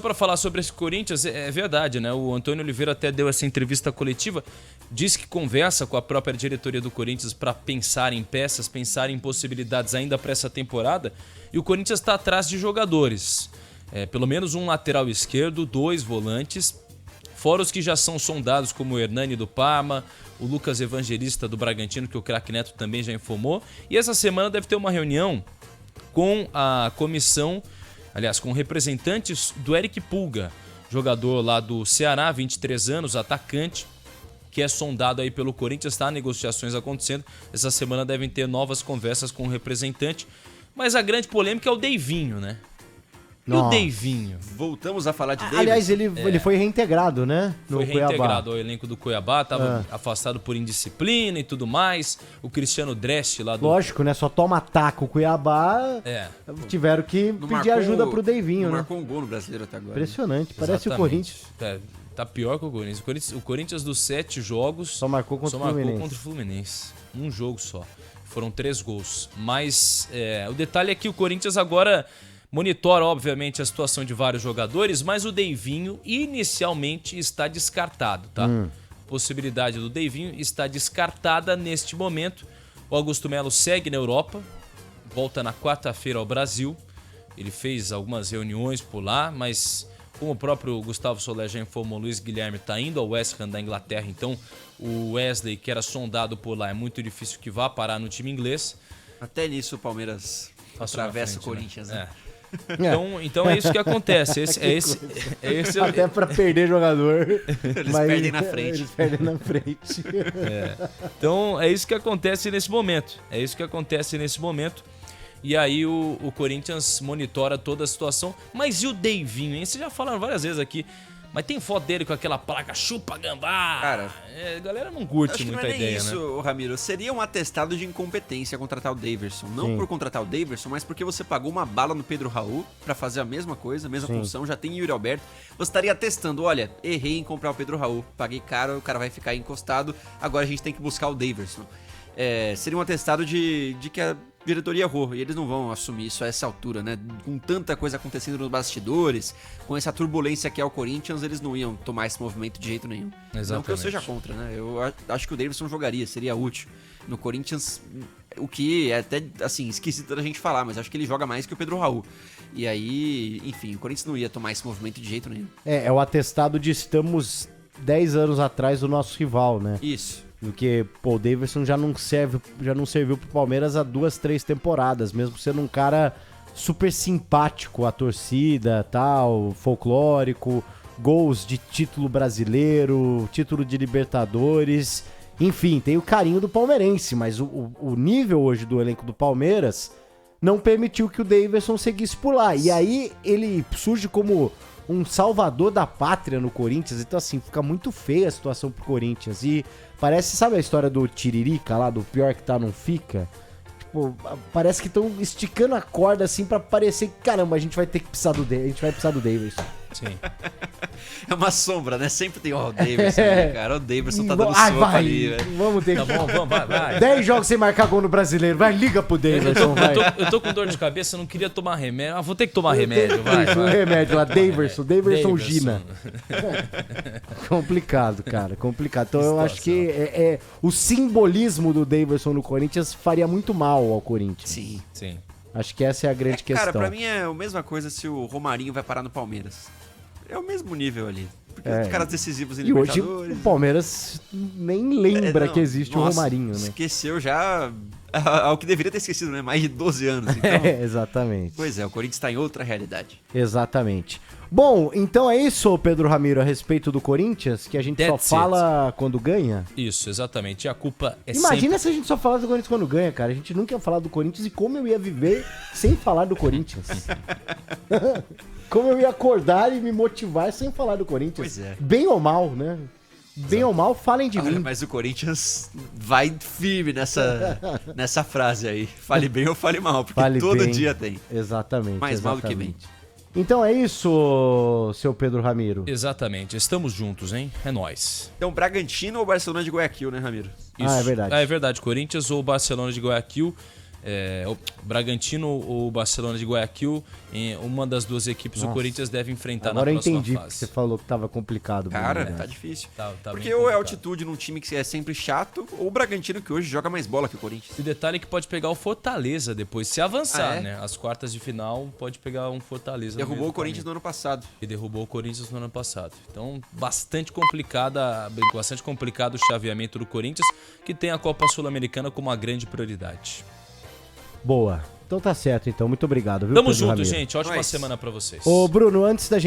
Para falar sobre esse Corinthians, é verdade, né? O Antônio Oliveira até deu essa entrevista coletiva, disse que conversa com a própria diretoria do Corinthians para pensar em peças, pensar em possibilidades ainda para essa temporada. E o Corinthians está atrás de jogadores. Pelo menos um lateral esquerdo, 2 volantes, fora os que já são sondados, como o Hernani do Parma, o Lucas Evangelista do Bragantino, que o craque Neto também já informou. E essa semana deve ter uma reunião com a comissão, aliás, com representantes do Eric Pulga, jogador lá do Ceará, 23 anos, atacante, que é sondado aí pelo Corinthians, tá? Negociações acontecendo. Essa semana devem ter novas conversas com o representante. Mas a grande polêmica é o Deivinho, né? E o Deivinho? Voltamos a falar de Davis. Aliás, ele foi reintegrado, né? Foi reintegrado ao elenco do Cuiabá, estava afastado por indisciplina e tudo mais. O Cristiano Dreste lá do... Lógico, né? Só toma ataque o Cuiabá. Tiveram que pedir ajuda pro Deivinho, né? Marcou um gol no Brasileiro até agora. Impressionante, parece o Corinthians. Tá pior que o Corinthians. O Corinthians dos 7 jogos só marcou contra o Fluminense. Um jogo só. Foram 3 gols. Mas o detalhe é que o Corinthians agora monitora, obviamente, a situação de vários jogadores, mas o Deivinho inicialmente está descartado, tá? A possibilidade do Deivinho está descartada neste momento. O Augusto Melo segue na Europa, volta na quarta-feira ao Brasil. Ele fez algumas reuniões por lá, mas como o próprio Gustavo Soler já informou, o Luiz Guilherme está indo ao West Ham da Inglaterra, então o Wesley, que era sondado por lá, é muito difícil que vá parar no time inglês. Até nisso o Palmeiras atravessa o Corinthians, né? Então é isso que acontece. Até pra perder jogador. Eles perdem na frente. Eles perdem na frente. Então é isso que acontece nesse momento. E aí o Corinthians monitora toda a situação. Mas e o Deivinho, hein? Vocês já falaram várias vezes aqui. Mas tem foto dele com aquela placa chupa gambá. Cara, a galera não curte muito a ideia, isso, né? Ramiro. Seria um atestado de incompetência contratar o Daverson. Não por contratar o Daverson, mas porque você pagou uma bala no Pedro Raul pra fazer a mesma coisa, a mesma função. Já tem Yuri Alberto. Você estaria testando, olha, errei em comprar o Pedro Raul. Paguei caro, o cara vai ficar encostado. Agora a gente tem que buscar o Daverson. Seria um atestado de que a diretoria errou, e eles não vão assumir isso a essa altura, né? Com tanta coisa acontecendo nos bastidores, com essa turbulência que é o Corinthians, eles não iam tomar esse movimento de jeito nenhum. Exatamente. Não que eu seja contra, né? Eu acho que o Davidson jogaria, seria útil. No Corinthians, o que é até, assim, esquisito da gente falar, mas acho que ele joga mais que o Pedro Raul. E aí, enfim, o Corinthians não ia tomar esse movimento de jeito nenhum. É o atestado de estamos 10 anos atrás do nosso rival, né? Isso. Porque o Daverson já não serviu pro Palmeiras há 2, 3 temporadas, mesmo sendo um cara super simpático à torcida, tal, folclórico, gols de título brasileiro, título de Libertadores, enfim, tem o carinho do palmeirense, mas o nível hoje do elenco do Palmeiras não permitiu que o Daverson seguisse por lá. E aí ele surge como um salvador da pátria no Corinthians, então assim, fica muito feia a situação pro Corinthians. E parece, sabe a história do Tiririca lá, do pior que tá não fica? Tipo, parece que estão esticando a corda assim pra parecer que, caramba, a gente vai precisar do Daverson. Sim. É uma sombra, né? Sempre tem o Daverson, né, cara? O Daverson tá dando soco ali, velho. Vamos ter Tá bom, vai. 10 jogos sem marcar gol no Brasileiro. Vai, liga pro Daverson, vai. Eu tô com dor de cabeça, não queria tomar remédio. Vou ter que tomar remédio, vai. Remédio lá, Daverson Gina. Complicado, cara, complicado. Então eu acho que o simbolismo do Daverson no Corinthians faria muito mal ao Corinthians. Sim. Acho que essa é a grande questão. Cara, pra mim é a mesma coisa se o Romarinho vai parar no Palmeiras. É o mesmo nível ali. Porque os caras decisivos em Libertadores... E hoje o Palmeiras nem lembra que existe o Romarinho, né? Esqueceu já ao que deveria ter esquecido, né? Mais de 12 anos. Então... exatamente. Pois é, o Corinthians tá em outra realidade. Exatamente. Bom, então é isso, Pedro Ramiro, a respeito do Corinthians, que a gente só fala quando ganha? Isso, exatamente. E a culpa é Imagina se a gente só falasse do Corinthians quando ganha, cara. A gente nunca ia falar do Corinthians e como eu ia viver sem falar do Corinthians. Como eu ia acordar e me motivar sem falar do Corinthians. Pois é. Bem ou mal, né? Bem ou mal, falem de mim. Mas o Corinthians vai firme nessa frase aí. Fale bem ou fale mal, porque todo dia tem. Exatamente. Mais mal do que bem. Então é isso, seu Pedro Ramiro. Exatamente, estamos juntos, hein? É nóis. Então, Bragantino ou Barcelona de Guayaquil, né, Ramiro? Isso. É verdade. É verdade, Corinthians ou Barcelona de Guayaquil. o Bragantino ou o Barcelona de Guayaquil, uma das duas equipes o Corinthians deve enfrentar Agora na eu próxima entendi fase. porque você falou que tava complicado. Cara, Bruno, tá né? difícil. Tá Porque bem ou é complicado. altitude num time que é sempre chato, ou o Bragantino que hoje joga mais bola que o Corinthians. E o detalhe é que pode pegar o Fortaleza depois, se avançar, Ah, é? né? As quartas de final pode pegar um Fortaleza. no meio Derrubou do o Corinthians caminho. no ano passado. E derrubou o Corinthians no ano passado. Então, bastante complicado o chaveamento do Corinthians, que tem a Copa Sul-Americana como uma grande prioridade. Boa. Então tá certo, então. Muito obrigado, viu, Tamo Pedro junto, Ramiro? gente. Ótima Nós. semana pra vocês. Ô, Bruno, antes da gente